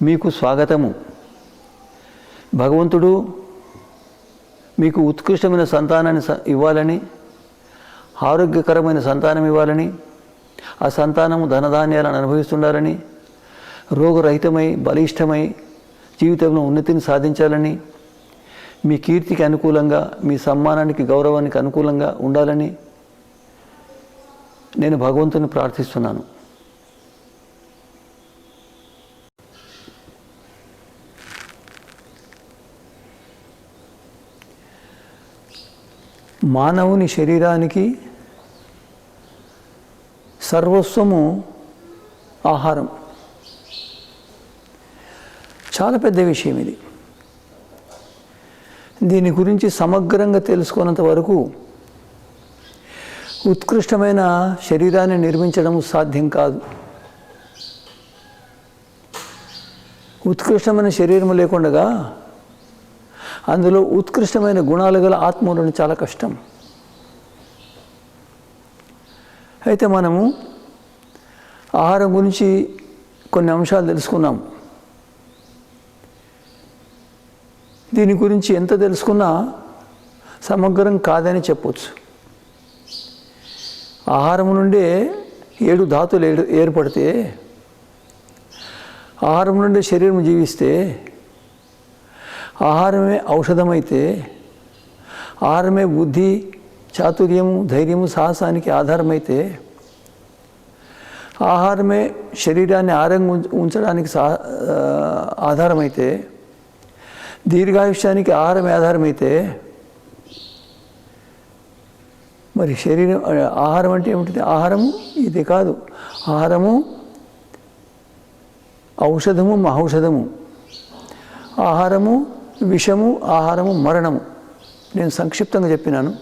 మీకు స్వాగతము. భగవంతుడు మీకు ఉత్కృష్టమైన సంతానాన్ని ఇవ్వాలని, ఆరోగ్యకరమైన సంతానం ఇవ్వాలని, ఆ సంతానము ధనధాన్యాలను అనుభవిస్తుండాలని, రోగరహితమై బలిష్టమై జీవితంలో ఉన్నతిని సాధించాలని, మీ కీర్తికి అనుకూలంగా, మీ సమ్మానానికి గౌరవానికి అనుకూలంగా ఉండాలని నేను భగవంతుని ప్రార్థిస్తున్నాను. మానవుని శరీరానికి సర్వస్వము ఆహారం. చాలా పెద్ద విషయం ఇది. దీని గురించి సమగ్రంగా తెలుసుకున్నంత వరకు ఉత్కృష్టమైన శరీరాన్ని నిర్మించడం సాధ్యం కాదు. ఉత్కృష్టమైన శరీరం లేకుండా అందులో ఉత్కృష్టమైన గుణాలు గల ఆత్మలను చాలా కష్టం. అయితే మనము ఆహారం గురించి కొన్ని అంశాలు తెలుసుకున్నాం. దీని గురించి ఎంత తెలుసుకున్నా సమగ్రం కాదని చెప్పవచ్చు. ఆహారం నుండే 7 ధాతులు ఏర్పడితే, ఆహారం నుండి శరీరం జీవిస్తే, ఆహారమే ఔషధమైతే, ఆహారమే బుద్ధి, చాతుర్యము, ధైర్యము, సాహసానికి ఆధారమైతే, ఆహారమే శరీరాన్ని ఆరోగ్యంగా ఉంచడానికి ఆధారమైతే, దీర్ఘాయుష్యానికి ఆహారమే ఆధారమైతే, మరి శరీరం ఆహారం అంటే ఏమిటి? ఆహారము ఇది కాదు. ఆహారము ఔషధము, మహౌషధము. ఆహారము విషము, ఆహారము మరణము. నేను సంక్షిప్తంగా చెప్పినాను.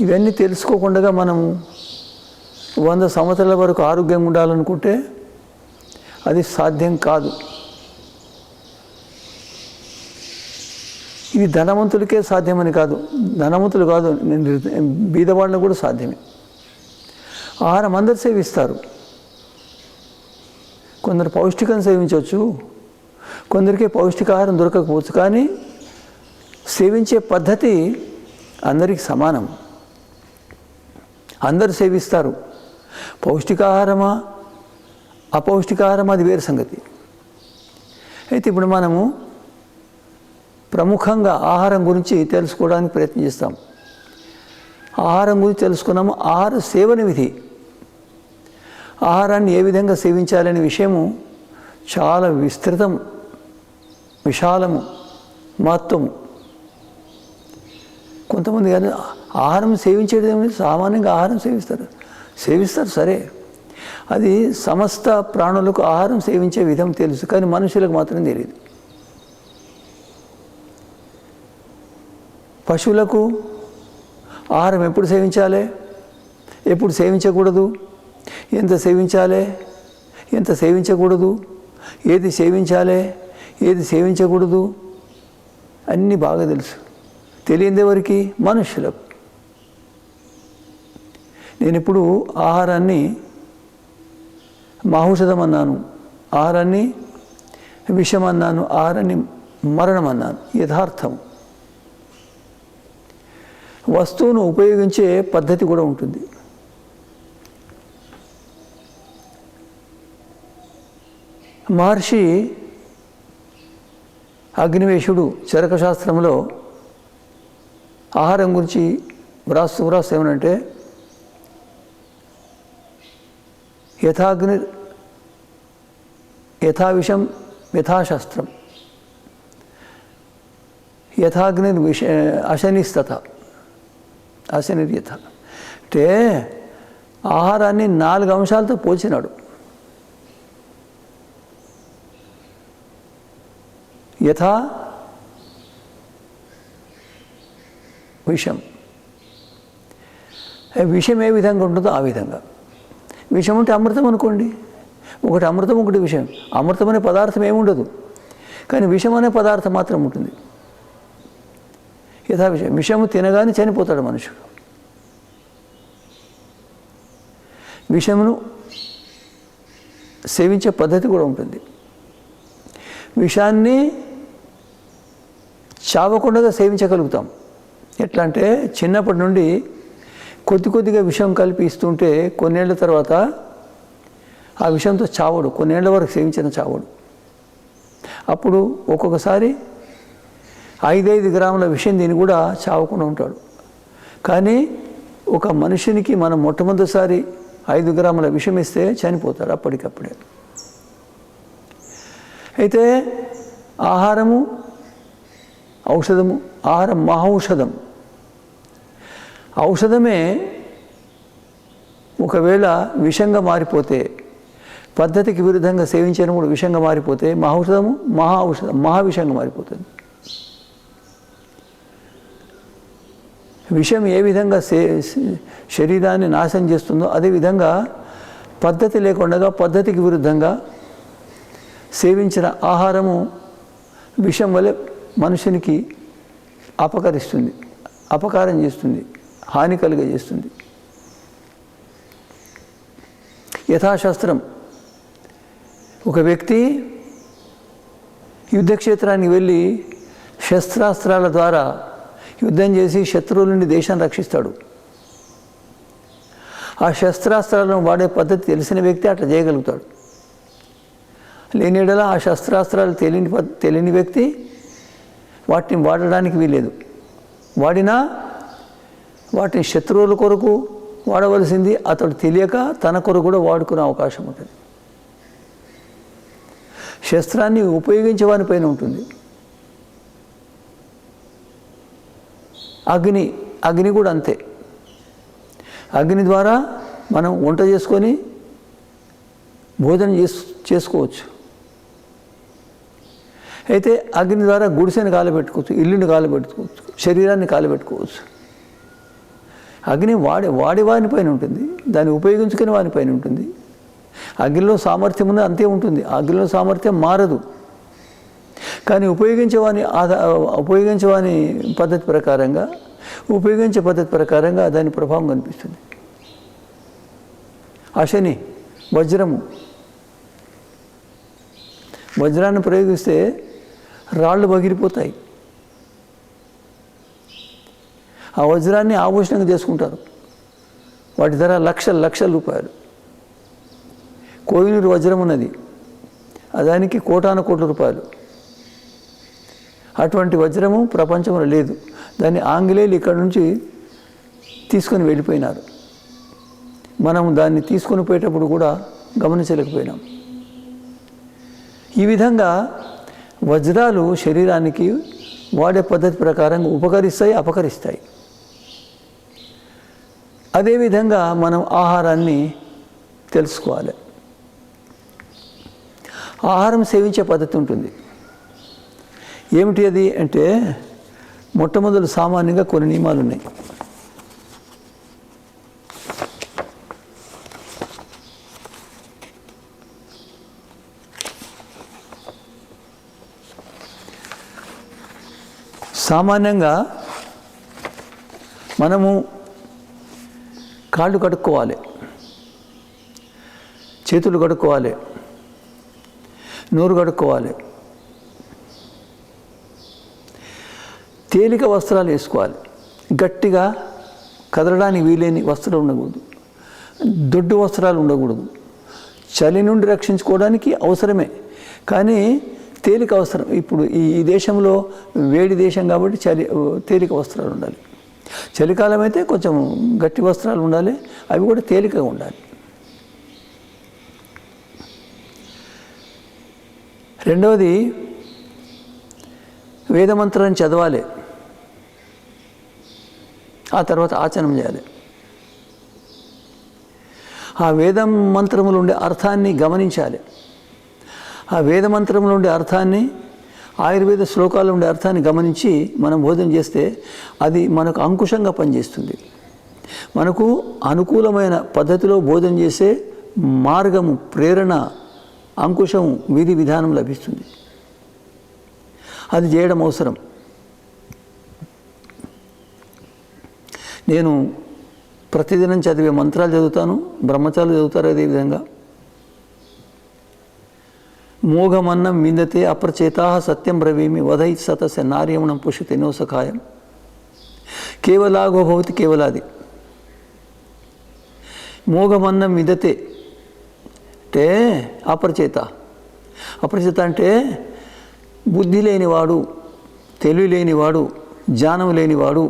ఇవన్నీ తెలుసుకోకుండా మనము 100 సంవత్సరాల వరకు ఆరోగ్యంగా ఉండాలనుకుంటే అది సాధ్యం కాదు. ఇది ధనవంతులకే సాధ్యమని కాదు, ధనవంతులు కాదు, బీదవాళ్ళని కూడా సాధ్యమే. ఆహారం అందరు సేవిస్తారు. కొందరు పౌష్టికం సేవించవచ్చు, కొందరికి పౌష్టికాహారం దొరకకపోవచ్చు. కానీ సేవించే పద్ధతి అందరికీ సమానం. అందరు సేవిస్తారు. పౌష్టికాహారమా అపౌష్టికాహారమా అది వేరు సంగతి. అయితే ఇప్పుడు మనము ప్రముఖంగా ఆహారం గురించి తెలుసుకోవడానికి ప్రయత్నం చేస్తాం. ఆహారం గురించి తెలుసుకున్నాము. ఆహార సేవన విధి, ఆహారాన్ని ఏ విధంగా సేవించాలనే విషయము చాలా విస్తృతం, విశాలము, మహత్వము. కొంతమంది కానీ ఆహారం సేవించేది సామాన్యంగా ఆహారం సేవిస్తారు సరే, అది సమస్త ప్రాణులకు ఆహారం సేవించే విధం తెలుసు, కానీ మనుషులకు మాత్రం తెలియదు. పశువులకు ఆహారం ఎప్పుడు సేవించాలి, ఎప్పుడు సేవించకూడదు, ఎంత సేవించాలి, ఎంత సేవించకూడదు, ఏది సేవించాలి, ఏది సేవించకూడదు అన్నీ బాగా తెలుసు. తెలియదు ఎవరికి? మనుషులకు. నేను ఇప్పుడు ఆహారాన్ని మహౌషధం అన్నాను, ఆహారాన్ని విషం అన్నాను, ఆహారాన్ని మరణం అన్నాను. యథార్థం. వస్తువును ఉపయోగించే పద్ధతి కూడా ఉంటుంది. మహర్షి అగ్నివేశుడు చరకశాస్త్రంలో ఆహారం గురించి వ్రాస్తూ ఏమనంటే, యథాగ్ని యథావిషం యథాశాస్త్రం, యథాగ్ని అశనిస్తత అశనిర్యథ. అంటే ఆహారాన్ని 4 అంశాలతో పోల్చినాడు. యథా విషం, విషం ఏ విధంగా ఉంటుందో ఆ విధంగా. విషం అంటే అమృతం అనుకోండి, ఒకటి అమృతం ఒకటి విషం. అమృతం అనే పదార్థం ఏముండదు, కానీ విషం అనే పదార్థం మాత్రం ఉంటుంది. యథా విషం, విషము తినగానే చనిపోతాడు మనుషుడు. విషమును సేవించే పద్ధతి కూడా ఉంటుంది. విషాన్ని చావకుండా సేవించగలుగుతాం. ఎట్లా అంటే చిన్నప్పటి నుండి కొద్దిగా విషం కలిపి ఇస్తుంటే కొన్నేళ్ల తర్వాత ఆ విషంతో చావడు, కొన్నేళ్ల వరకు సేవించిన చావడు. అప్పుడు ఒక్కొక్కసారి 5 గ్రాముల విషం దీన్ని కూడా చావకుండా ఉంటాడు. కానీ ఒక మనిషినికి మనం మొట్టమొదటిసారి 5 గ్రాముల విషం ఇస్తే చనిపోతాడు అప్పటికప్పుడే. అయితే ఆహారము ఔషధము, ఆహారం మహౌషధం. ఔషధమే ఒకవేళ విషంగా మారిపోతే, పద్ధతికి విరుద్ధంగా సేవించినప్పుడు విషంగా మారిపోతే మహౌషధము మహా ఔషధం మహావిషంగా మారిపోతుంది. విషం ఏ విధంగా శరీరాన్ని నాశనం చేస్తుందో అదేవిధంగా పద్ధతి లేకుండా పద్ధతికి విరుద్ధంగా సేవించిన ఆహారము విషం వలె మనుషునికి అపకరిస్తుంది, అపకారం చేస్తుంది, హాని కలుగజేస్తుంది. యథాశాస్త్రం ఒక వ్యక్తి యుద్ధక్షేత్రానికి వెళ్ళి శస్త్రాస్త్రాల ద్వారా యుద్ధం చేసి శత్రువుల నుండి దేశాన్ని రక్షిస్తాడు. ఆ శస్త్రాస్త్రాలను వాడే పద్ధతి తెలిసిన వ్యక్తి అట్లా చేయగలుగుతాడు. లేనిడల ఆ శస్త్రాస్త్రాలు తెలియని వ్యక్తి వాటిని వాడడానికి వీలేదు. వాడినా వాటిని శత్రువుల కొరకు వాడవలసింది అతడు తెలియక తన కొరకు కూడా వాడుకునే అవకాశం ఉంటుంది. శస్త్రాన్ని ఉపయోగించే వానిపైన ఉంటుంది. అగ్ని కూడా అంతే. అగ్ని ద్వారా మనం వంట చేసుకొని భోజనం చేసుకోవచ్చు. అయితే అగ్ని ద్వారా గుడిసెని కాలబెట్టుకోవచ్చు, ఇల్లుని కాలబెట్టుకోవచ్చు, శరీరాన్ని కాలబెట్టుకోవచ్చు. అగ్ని వాడి వానిపైన ఉంటుంది, దాన్ని ఉపయోగించుకునే వానిపైన ఉంటుంది. అగ్నిలో సామర్థ్యం ఉంది, అంతే ఉంటుంది. అగ్నిలో సామర్థ్యం మారదు. కానీ ఉపయోగించే పద్ధతి ప్రకారంగా దాని ప్రభావం కనిపిస్తుంది. అశని వజ్రాన్ని ప్రయోగిస్తే రాళ్ళు పగిలిపోతాయి. ఆ వజ్రాన్ని ఆభూషణంగా చేసుకుంటారు. వాటి ధర లక్షల రూపాయలు. కోహినూరు వజ్రం ఉన్నది, దానికి కోటాను కోట్ల రూపాయలు. అటువంటి వజ్రము ప్రపంచంలో లేదు. దాన్ని ఆంగ్లేయులు ఇక్కడ నుంచి తీసుకొని వెళ్ళిపోయినారు. మనం దాన్ని తీసుకొని పోయేటప్పుడు కూడా గమనించలేకపోయినాం. ఈ విధంగా వజ్రాలు శరీరానికి వాడే పద్ధతి ప్రకారంగా ఉపకరిస్తాయి, అపకరిస్తాయి. అదేవిధంగా మనం ఆహారాన్ని తెలుసుకోవాలి. ఆహారం సేవించే పద్ధతి ఉంటుంది. ఏమిటి అది అంటే, మొట్టమొదటి సామాన్యంగా కొన్ని నియమాలు ఉన్నాయి. సామాన్యంగా మనము కాళ్ళు కడుక్కోవాలి, చేతులు కడుక్కోవాలి, నోరు కడుక్కోవాలి, తేలిక వస్త్రాలు వేసుకోవాలి. గట్టిగా కదలడానికి వీలేని వస్త్రాలు ఉండకూడదు, దొడ్డు వస్త్రాలు ఉండకూడదు. చలి నుండి రక్షించుకోవడానికి అవసరమే, కానీ తేలిక అవసరం. ఇప్పుడు ఈ దేశంలో వేడి దేశం కాబట్టి తేలిక వస్త్రాలు ఉండాలి. చలికాలం అయితే కొంచెం గట్టి వస్త్రాలు ఉండాలి, అవి కూడా తేలికగా ఉండాలి. రెండవది, వేదమంత్రాన్ని చదవాలి, ఆ తర్వాత ఆచరణ చేయాలి. ఆ వేద మంత్రములు ఉండే అర్థాన్ని గమనించాలి. ఆ వేద మంత్రములు ఉండే అర్థాన్ని, ఆయుర్వేద శ్లోకాలు ఉండే అర్థాన్ని గమనించి మనం బోధన చేస్తే అది మనకు అంకుశంగా పనిచేస్తుంది. మనకు అనుకూలమైన పద్ధతిలో బోధన చేసే మార్గము, ప్రేరణ, అంకుశం, విధి విధానం లభిస్తుంది. అది చేయడం అవసరం. నేను ప్రతిదినం చదివే మంత్రాలు చదువుతాను, బ్రహ్మచారులు చదువుతారు. అదేవిధంగా మోఘమన్నం విందతే అప్రచేతా సత్యం బ్రవీమి వధై సతస నార్యమణం పుష్యతే నో సఖాయం. కేవలాగో భవతి కేవలాది. మోఘమన్నం విందతే అంటే అప్రచేత. అప్రచేత అంటే బుద్ధి లేనివాడు, తెలివి లేనివాడు, జ్ఞానం లేనివాడు.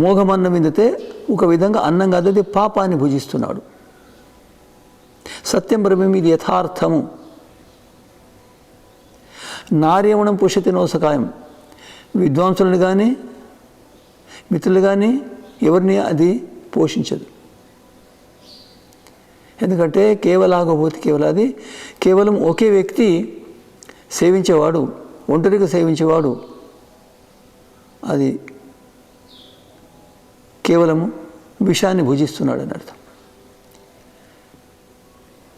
మోఘమన్నం విందితే ఒక విధంగా అన్నం కాదు, పాపాన్ని భుజిస్తున్నాడు. సత్యం బ్రహ్మం ఇది యథార్థము. నార్యమణం పుష్యతి నోసకాయం. విద్వాంసులను కానీ మిత్రులు కానీ ఎవరిని అది పోషించదు. ఎందుకంటే కేవలాగపోతే కేవలాది. కేవలం ఒకే వ్యక్తి సేవించేవాడు, ఒంటరిగా సేవించేవాడు అది కేవలము విషాన్ని భుజిస్తున్నాడని అర్థం.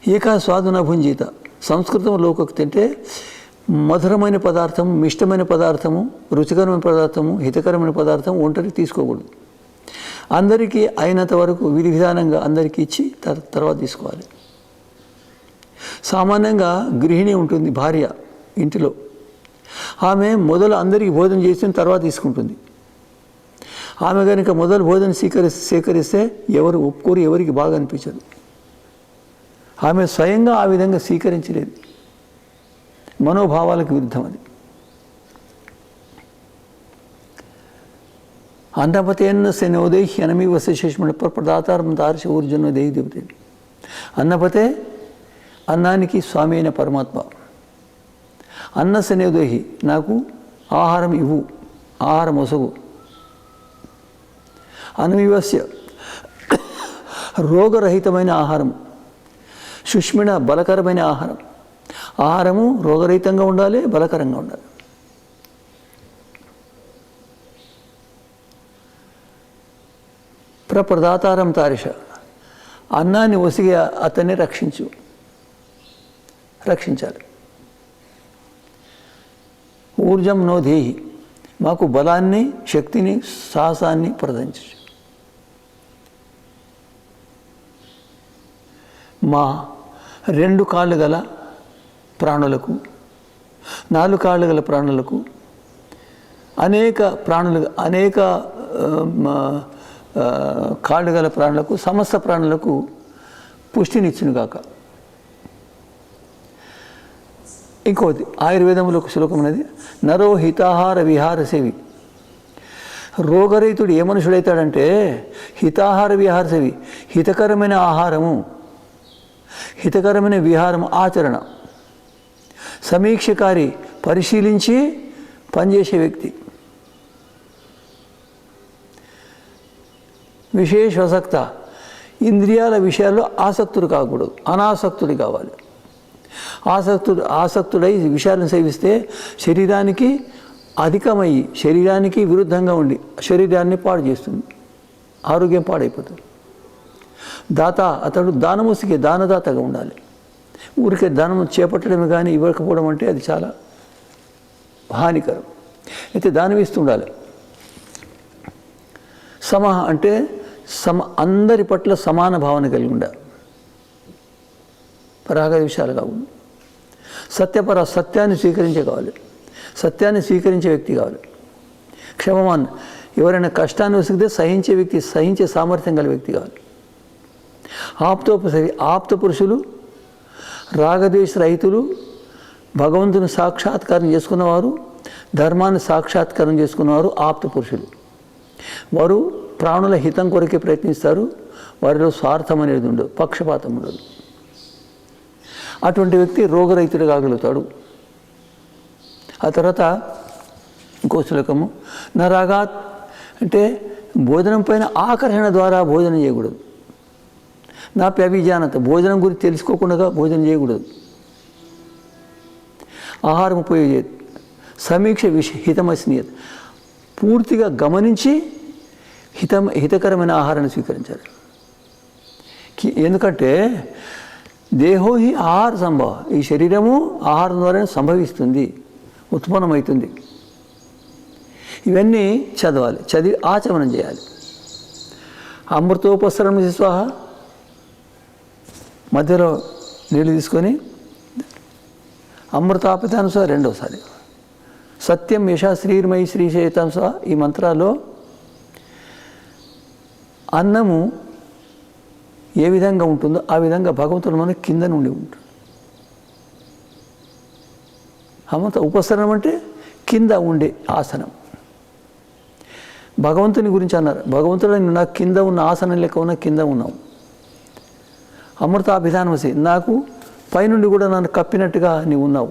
ఏకా స్వాదున భుంజిత. సంస్కృతం లోకోక్తి అంటే మధురమైన పదార్థం, మిష్టమైన పదార్థము, రుచికరమైన పదార్థము, హితకరమైన పదార్థం ఒంటరికి తీసుకోకూడదు. అందరికీ అయినంత వరకు విధి విధానంగా అందరికీ ఇచ్చి తర్వాత తీసుకోవాలి. సామాన్యంగా గృహిణి ఉంటుంది, భార్య ఇంటిలో. ఆమె మొదలు అందరికీ భోజనం చేసిన తర్వాత తీసుకుంటుంది. ఆమె కనుక మొదలు భోజనం సేకరిస్తే ఎవరు ఒప్పుకోరు, ఎవరికి బాగా అనిపించదు. ఆమె స్వయంగా ఆ విధంగా స్వీకరించలేదు. మనోభావాలకు విరుద్ధం అది. అన్నపతేన్న శనోదేహి అనమీ వశేషమణ ప్రదాతారం తారశ ఊర్జన దేహి దేవతే. అన్నపతే అన్నానికి స్వామి అయిన పరమాత్మ. అన్న శనోదేహి నాకు ఆహారం ఇవ్వు, ఆహారం ఒసగు. అనమివస్య రోగరహితమైన ఆహారం, సుష్మిణ బలకరమైన ఆహారం. ఆహారము రోగరహితంగా ఉండాలి, బలకరంగా ఉండాలి. ప్రదాతారం తారిష. అన్నాన్ని ఒసిగి అతన్ని రక్షించాలి. ఊర్జం నో దేహి. మాకు బలాన్ని, శక్తిని, సాహసాన్ని ప్రదర్శించు. మా 2 కాళ్ళు గల ప్రాణులకు, 4 కాళ్ళు గల ప్రాణులకు, అనేక కాళ్ళు గల ప్రాణులకు, సమస్త ప్రాణులకు పుష్టినిచ్చును గాక. ఇంకోటి ఆయుర్వేదంలో ఒక శ్లోకం అనేది, నరో హితాహార విహార సేవి. రోగరహితుడు ఏ మనుషుడైతాడంటే హితాహార విహార సేవి, హితకరమైన ఆహారము, హితకరమైన విహారం, ఆచరణ, సమీక్షకారి, పరిశీలించి పనిచేసే వ్యక్తి. విశేషాసక్త. ఇంద్రియాల విషయాల్లో ఆసక్తుడు కాకూడదు, అనాసక్తుడు కావాలి. ఆసక్తుడై విషయాలను సేవిస్తే శరీరానికి అధికమయ్యి, శరీరానికి విరుద్ధంగా ఉండి శరీరాన్ని పాడు చేస్తుంది, ఆరోగ్యం పాడైపోతుంది. దాత, అతడు దానముసికి దానదాతగా ఉండాలి. ఊరికే దానం చేపట్టడమే కానీ ఇవ్వకపోవడం అంటే అది చాలా హానికరం. అయితే దానం ఇస్తుండాలి. అంటే అందరి పట్ల సమాన భావన కలిగి ఉండాలి. పరాగ విషయాలు కావాలి. సత్యాన్ని స్వీకరించే కావాలి. సత్యాన్ని స్వీకరించే వ్యక్తి కావాలి. క్షమమాన్. ఎవరైనా కష్టాన్ని వసిగితే సహించే వ్యక్తి, సహించే సామర్థ్యం గల వ్యక్తి కావాలి. ఆప్త పురుషులు, రాగద్వేష రహితులు, భగవంతుని సాక్షాత్కారం చేసుకున్నవారు, ధర్మాన్ని సాక్షాత్కారం చేసుకున్నవారు ఆప్త పురుషులు. వారు ప్రాణుల హితం కొరకే ప్రయత్నిస్తారు. వారిలో స్వార్థం అనేది ఉండదు, పక్షపాతం ఉండదు. అటువంటి వ్యక్తి రోగరహితుడు కాగలుగుతాడు. ఆ తర్వాత ఇంకో శ్లోకము, నరాగాత్ అంటే భోజనం పైన ఆకర్షణ ద్వారా భోజనం చేయకూడదు. నా ప్యభిజానత. భోజనం గురించి తెలుసుకోకుండా భోజనం చేయకూడదు. ఆహారం ఉపయోగ సమీక్ష హితమస్నీయత. పూర్తిగా గమనించి హితకరమైన ఆహారాన్ని స్వీకరించాలి. ఎందుకంటే దేహో హి ఆహార సంభవ. ఈ శరీరము ఆహారం ద్వారానే సంభవిస్తుంది, ఉత్పన్నమవుతుంది. ఇవన్నీ చదవాలి, చదివి ఆచమనం చేయాలి. అమృతోపసరం స్వాహ. మధ్యలో నీళ్ళు తీసుకొని అమృతాపితాంశ రెండోసారి, సత్యం యశ శ్రీర్మయి శ్రీశైతాంశ. ఈ మంత్రాల్లో అన్నము ఏ విధంగా ఉంటుందో ఆ విధంగా భగవంతుడు మనకి కింద నుండి ఉంటుంది. అమృత ఉపసరణం అంటే కింద ఉండే ఆసనం. భగవంతుని గురించి అన్నారు, భగవంతుడు నాకు కింద ఉన్న ఆసనం లెక్క ఉన్న కింద ఉన్నావు. అమృతాభిధానమసి, నాకు పైనుండి కూడా నన్ను కప్పినట్టుగా నీవు ఉన్నావు.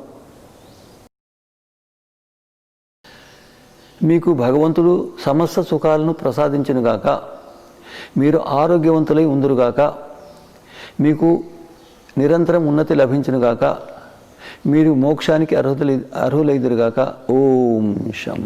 మీకు భగవంతుడు సమస్త సుఖాలను ప్రసాదించునుగాక, మీరు ఆరోగ్యవంతులై ఉందురుగాక, మీకు నిరంతరం ఉన్నతి లభించునుగాక, మీరు మోక్షానికి అర్హులైదురుగాక. ఓం శం.